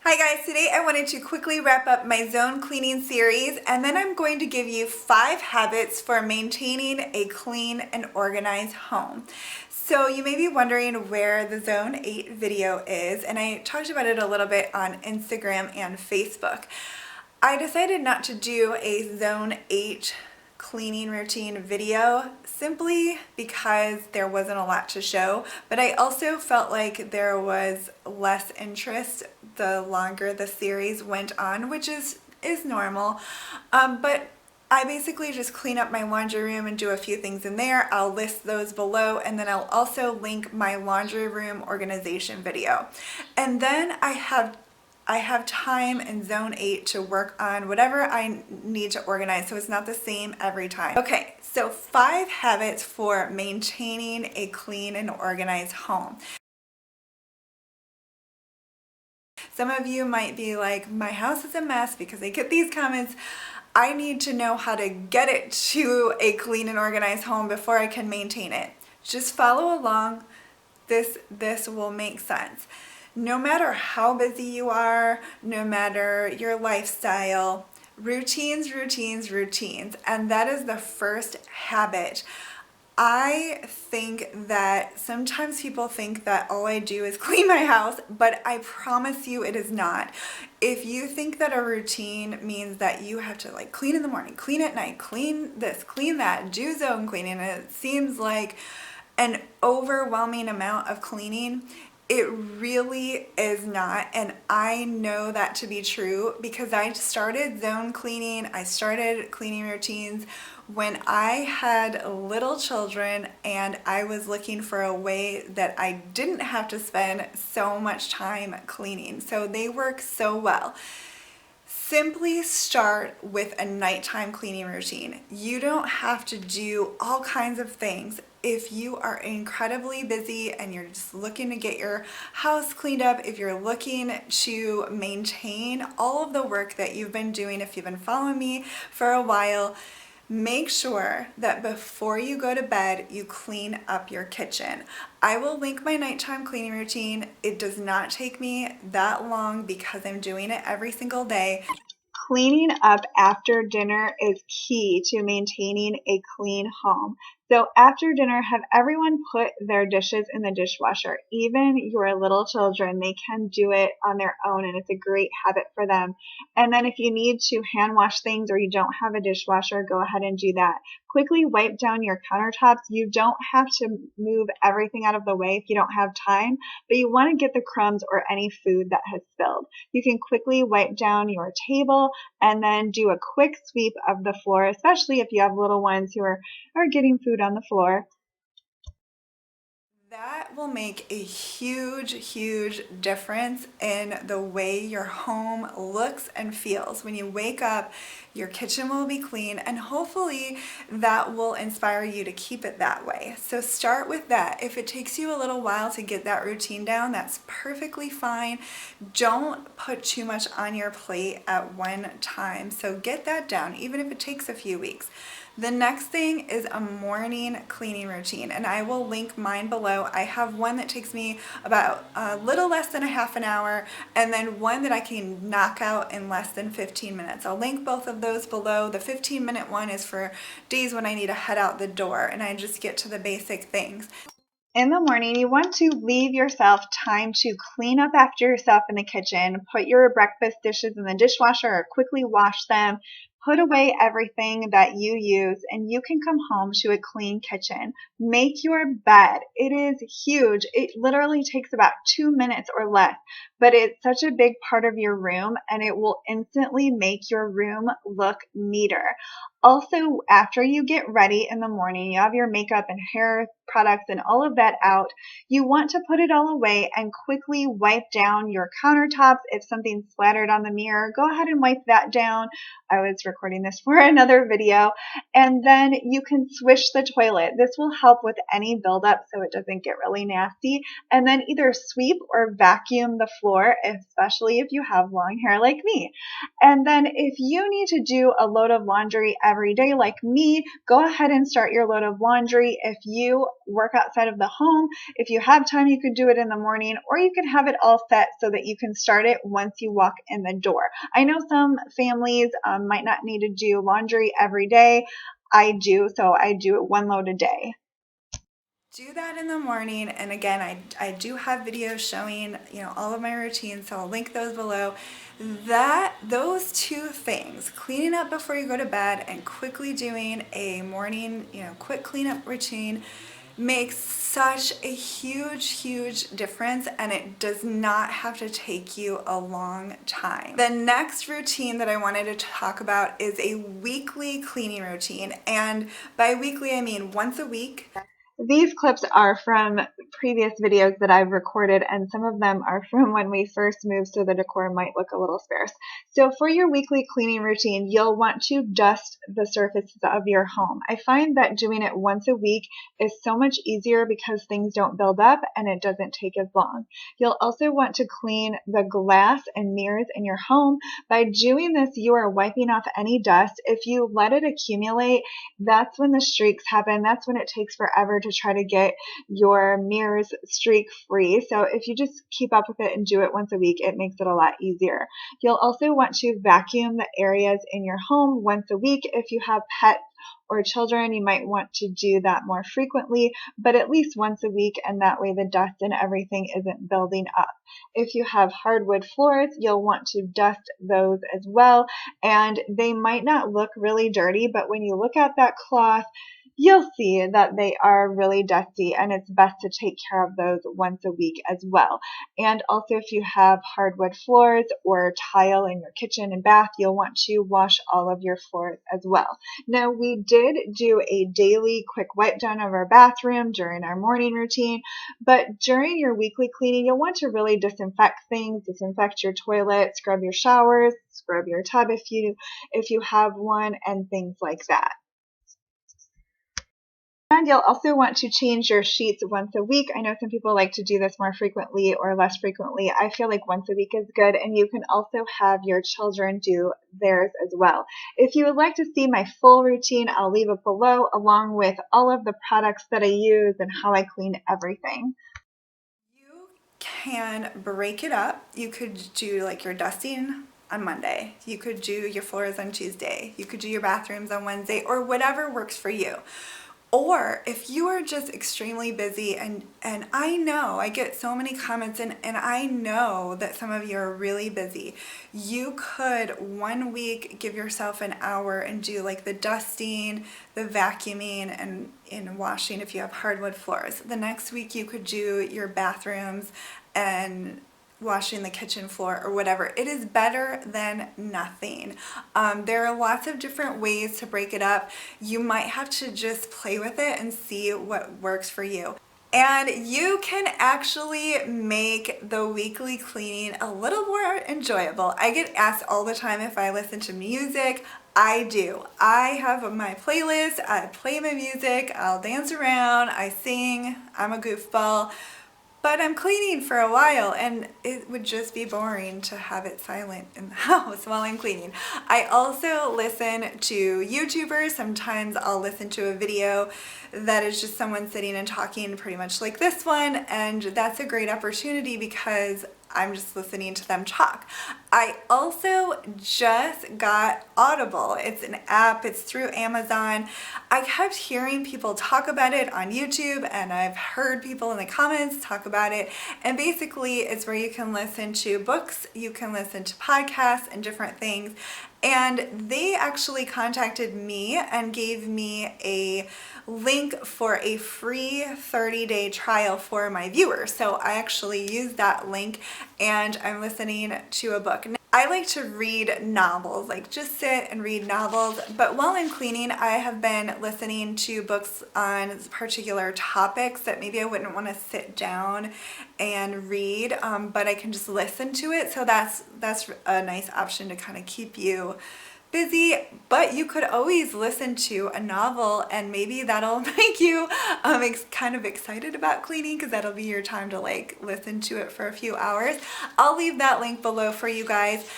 Hi guys, today I wanted to quickly wrap up my zone cleaning series and then I'm going to give you 5 habits for maintaining a clean and organized home. So you may be wondering where the Zone 8 video is, and I talked about it a little bit on Instagram and Facebook. I decided not to do a Zone 8 cleaning routine video simply because there wasn't a lot to show, but I also felt like there was less interest the longer the series went on, which is normal. But I basically just clean up my laundry room and do a few things in there. I'll list those below, and then I'll also link my laundry room organization video. And then I have time in Zone 8 to work on whatever I need to organize, so it's not the same every time. Okay, so 5 habits for maintaining a clean and organized home. Some of you might be like, my house is a mess, because I get these comments. I need to know how to get it to a clean and organized home before I can maintain it. Just follow along. This will make sense. No matter how busy you are, no matter your lifestyle, routines, routines, routines. And that is the first habit. I think that sometimes people think that all I do is clean my house, but I promise you it is not. If you think that a routine means that you have to like clean in the morning, clean at night, clean this, clean that, do zone cleaning, and it seems like an overwhelming amount of cleaning, it really is not. And I know that to be true because I started zone cleaning, I started cleaning routines when I had little children and I was looking for a way that I didn't have to spend so much time cleaning. So they work so well. Simply start with a nighttime cleaning routine. You don't have to do all kinds of things. If you are incredibly busy and you're just looking to get your house cleaned up, if you're looking to maintain all of the work that you've been doing, if you've been following me for a while, make sure that before you go to bed, you clean up your kitchen. I will link my nighttime cleaning routine. It does not take me that long because I'm doing it every single day. Cleaning up after dinner is key to maintaining a clean home. So after dinner, have everyone put their dishes in the dishwasher. Even your little children, they can do it on their own, and it's a great habit for them. And then if you need to hand wash things or you don't have a dishwasher, go ahead and do that. Quickly wipe down your countertops. You don't have to move everything out of the way if you don't have time, but you want to get the crumbs or any food that has spilled. You can quickly wipe down your table and then do a quick sweep of the floor, especially if you have little ones who are getting food on the floor. That will make a huge, huge difference in the way your home looks and feels. When you wake up, your kitchen will be clean, and hopefully that will inspire you to keep it that way. So start with that. If it takes you a little while to get that routine down, that's perfectly fine. Don't put too much on your plate at one time. So get that down, even if it takes a few weeks. The next thing is a morning cleaning routine, and I will link mine below. I have one that takes me about a little less than a half an hour, and then one that I can knock out in less than 15 minutes. I'll link both of those below. The 15-minute one is for days when I need to head out the door and I just get to the basic things. In the morning, you want to leave yourself time to clean up after yourself in the kitchen, put your breakfast dishes in the dishwasher or quickly wash them, put away everything that you use, and you can come home to a clean kitchen. Make your bed. It is huge. It literally takes about 2 minutes or less, but it's such a big part of your room and it will instantly make your room look neater. Also, after you get ready in the morning, you have your makeup and hair products and all of that out, you want to put it all away and quickly wipe down your countertops. If something splattered on the mirror, go ahead and wipe that down. I was recording this for another video. And then you can swish the toilet. This will help with any buildup so it doesn't get really nasty. And then either sweep or vacuum the floor, especially if you have long hair like me. And then if you need to do a load of laundry every day like me, go ahead and start your load of laundry. If you work outside of the home, if you have time, you could do it in the morning, or you can have it all set so that you can start it once you walk in the door. I know some families might not need to do laundry every day. I do, so I do it one load a day. Do that in the morning, and again, I do have videos showing, all of my routines, so I'll link those below. Those two things, cleaning up before you go to bed and quickly doing a morning, quick cleanup routine, makes such a huge difference, and it does not have to take you a long time. The next routine that I wanted to talk about is a weekly cleaning routine, and by weekly I mean once a week. These clips are from previous videos that I've recorded, and some of them are from when we first moved, so the decor might look a little sparse. So for your weekly cleaning routine, you'll want to dust the surfaces of your home. I find that doing it once a week is so much easier because things don't build up and it doesn't take as long. You'll also want to clean the glass and mirrors in your home. By doing this, you are wiping off any dust. If you let it accumulate, that's when the streaks happen. That's when it takes forever to try to get your mirrors streak free. So if you just keep up with it and do it once a week, it makes it a lot easier. You'll also want to vacuum the areas in your home once a week. If you have pets or children, you might want to do that more frequently, but at least once a week, and that way the dust and everything isn't building up. If you have hardwood floors, you'll want to dust those as well, and they might not look really dirty, but when you look at that cloth, you'll see that they are really dusty, and it's best to take care of those once a week as well. And also, if you have hardwood floors or tile in your kitchen and bath, you'll want to wash all of your floors as well. Now, we did do a daily quick wipe down of our bathroom during our morning routine, but during your weekly cleaning, you'll want to really disinfect things, disinfect your toilet, scrub your showers, scrub your tub if you have one, and things like that. And you'll also want to change your sheets once a week. I know some people like to do this more frequently or less frequently. I feel like once a week is good, and you can also have your children do theirs as well. If you would like to see my full routine, I'll leave it below, along with all of the products that I use and how I clean everything. You can break it up. You could do like your dusting on Monday. You could do your floors on Tuesday. You could do your bathrooms on Wednesday, or whatever works for you. Or if you are just extremely busy, and I know I get so many comments, and I know that some of you are really busy, you could one week give yourself an hour and do like the dusting, the vacuuming, and washing if you have hardwood floors. The next week you could do your bathrooms and washing the kitchen floor or whatever. It is better than nothing. There are lots of different ways to break it up. You might have to just play with it and see what works for you. And you can actually make the weekly cleaning a little more enjoyable. I get asked all the time if I listen to music. I do. I have my playlist, I play my music, I'll dance around, I sing, I'm a goofball. But I'm cleaning for a while, and it would just be boring to have it silent in the house while I'm cleaning. I also listen to YouTubers. Sometimes I'll listen to a video that is just someone sitting and talking pretty much like this one, and that's a great opportunity because I'm just listening to them talk. I also just got Audible. It's an app, it's through Amazon. I kept hearing people talk about it on YouTube, and I've heard people in the comments talk about it. And basically it's where you can listen to books, you can listen to podcasts and different things. And they actually contacted me and gave me a link for a free 30-day trial for my viewers. So I actually used that link, and I'm listening to a book. I like to read novels, like just sit and read novels, but while I'm cleaning, I have been listening to books on particular topics that maybe I wouldn't want to sit down and read, but I can just listen to it. So that's a nice option to kind of keep you busy. But you could always listen to a novel, and maybe that'll make you kind of excited about cleaning, because that'll be your time to like listen to it for a few hours. I'll leave that link below for you guys.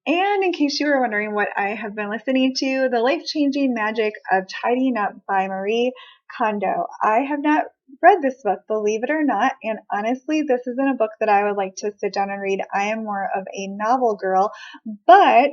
And in case you were wondering what I have been listening to, The Life-Changing Magic of Tidying Up by Marie Kondo. I have not read this book, believe it or not, and honestly, this isn't a book that I would like to sit down and read. I am more of a novel girl, but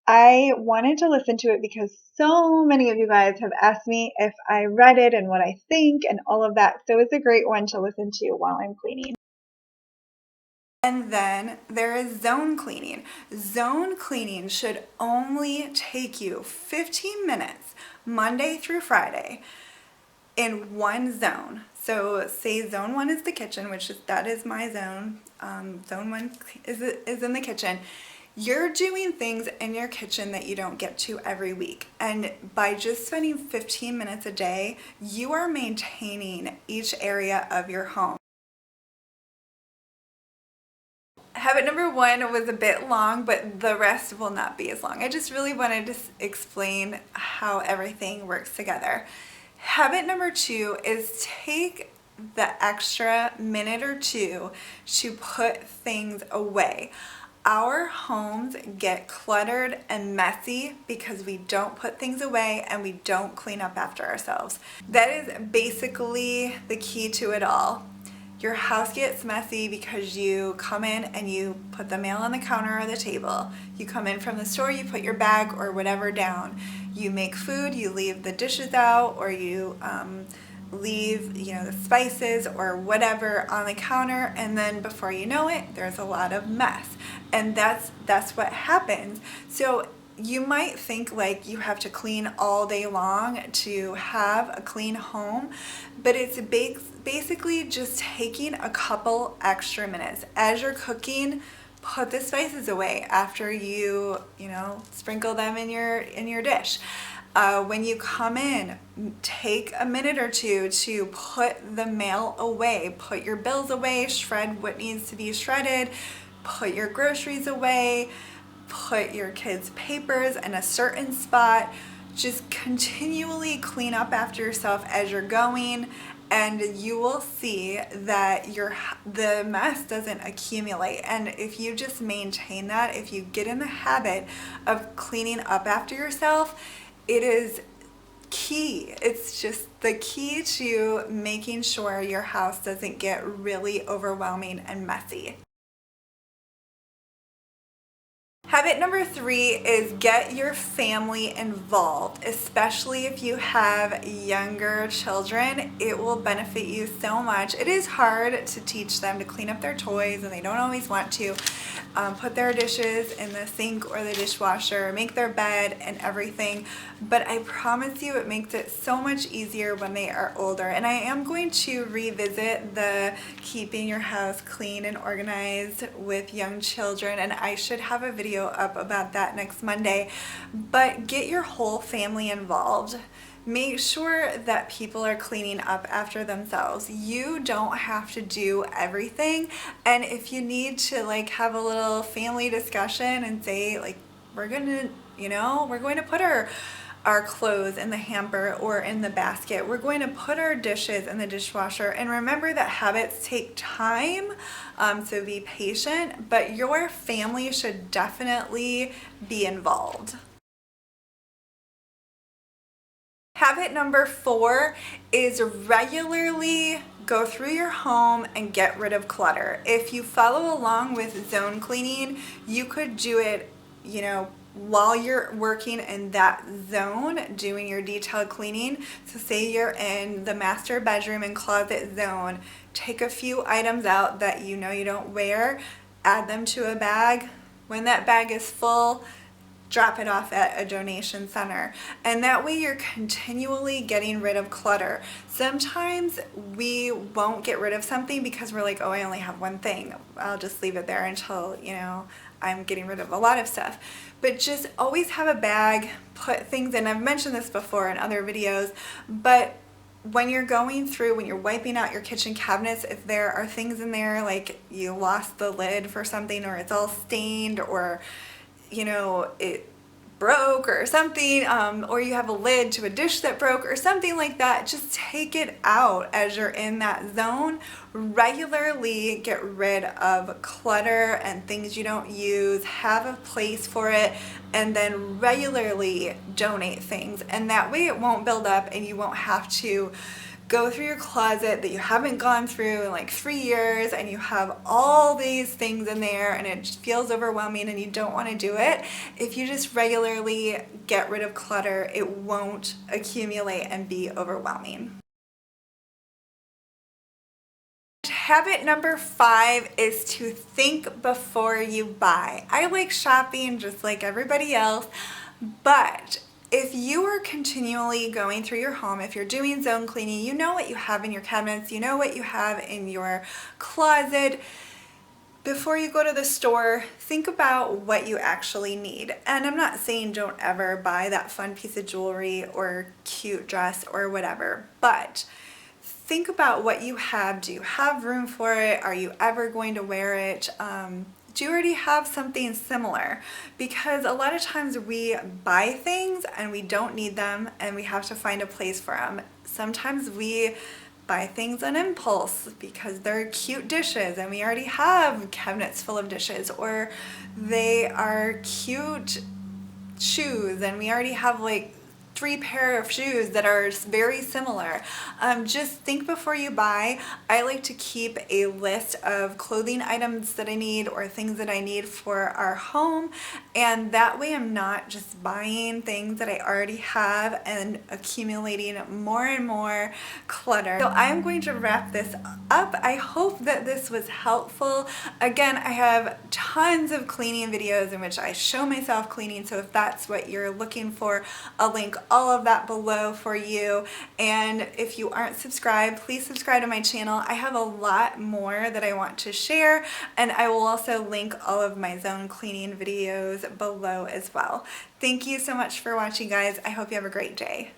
I wanted to listen to it because so many of you guys have asked me if I read it and what I think and all of that, so it's a great one to listen to while I'm cleaning. And then there is zone cleaning. Zone cleaning should only take you 15 minutes, Monday through Friday, in one zone. So say zone 1 is the kitchen, that is my zone. Zone 1 is in the kitchen. You're doing things in your kitchen that you don't get to every week. And by just spending 15 minutes a day, you are maintaining each area of your home. Habit number 1 was a bit long, but the rest will not be as long. I just really wanted to explain how everything works together. Habit number 2 is take the extra minute or 2 to put things away. Our homes get cluttered and messy because we don't put things away and we don't clean up after ourselves. That is basically the key to it all. Your house gets messy because you come in and you put the mail on the counter or the table. You come in from the store, you put your bag or whatever down. You make food, you leave the dishes out, or you leave the spices or whatever on the counter, and then before you know it, there's a lot of mess. And that's what happens. So you might think like you have to clean all day long to have a clean home, but it's basically just taking a couple extra minutes. As you're cooking, put the spices away after you sprinkle them in your dish. When you come in, take a minute or 2 to put the mail away, put your bills away, shred what needs to be shredded, put your groceries away, put your kids' papers in a certain spot. Just continually clean up after yourself as you're going, and you will see that the mess doesn't accumulate. And if you just maintain that, if you get in the habit of cleaning up after yourself, it is key. It's just the key to making sure your house doesn't get really overwhelming and messy. Habit number 3 is get your family involved, especially if you have younger children. It will benefit you so much. It is hard to teach them to clean up their toys, and they don't always want to put their dishes in the sink or the dishwasher, make their bed and everything, but I promise you it makes it so much easier when they are older. And I am going to revisit the keeping your house clean and organized with young children, and I should have a video up about that next Monday. But get your whole family involved. Make sure that people are cleaning up after themselves. You don't have to do everything, and if you need to have a little family discussion and say we're going to put our clothes in the hamper or in the basket. We're going to put our dishes in the dishwasher. And remember that habits take time, so be patient, but your family should definitely be involved. Habit number 4 is regularly go through your home and get rid of clutter. If you follow along with zone cleaning, you could do it, while you're working in that zone, doing your detailed cleaning. So say you're in the master bedroom and closet zone, take a few items out that you don't wear, add them to a bag. When that bag is full, drop it off at a donation center. And that way you're continually getting rid of clutter. Sometimes we won't get rid of something because we're like, oh, I only have one thing. I'll just leave it there until, I'm getting rid of a lot of stuff. But just always have a bag, put things in. I've mentioned this before in other videos, but when you're going through, when you're wiping out your kitchen cabinets, if there are things in there like you lost the lid for something, or it's all stained, or it broke or something, or you have a lid to a dish that broke or something like that, just take it out as you're in that zone. Regularly get rid of clutter and things you don't use, have a place for it, and then regularly donate things, and that way it won't build up and you won't have to go through your closet that you haven't gone through in like 3 years, and you have all these things in there and it just feels overwhelming and you don't want to do it. If you just regularly get rid of clutter, it won't accumulate and be overwhelming. Habit number 5 is to think before you buy. I like shopping just like everybody else, but if you are continually going through your home, if you're doing zone cleaning, you know what you have in your cabinets, you know what you have in your closet. Before you go to the store, think about what you actually need. And I'm not saying don't ever buy that fun piece of jewelry or cute dress or whatever, but think about what you have. Do you have room for it? Are you ever going to wear it? Do you already have something similar? Because a lot of times we buy things and we don't need them and we have to find a place for them. Sometimes we buy things on impulse because they're cute dishes and we already have cabinets full of dishes, or they are cute shoes and we already have like 3 pair of shoes that are very similar. Just think before you buy. I like to keep a list of clothing items that I need or things that I need for our home, and that way I'm not just buying things that I already have and accumulating more and more clutter. So I'm going to wrap this up. I hope that this was helpful. Again, I have tons of cleaning videos in which I show myself cleaning, so if that's what you're looking for, I'll link all of that below for you. And if you aren't subscribed, please subscribe to my channel. I have a lot more that I want to share, and I will also link all of my zone cleaning videos below as well. Thank you so much for watching, guys. I hope you have a great day.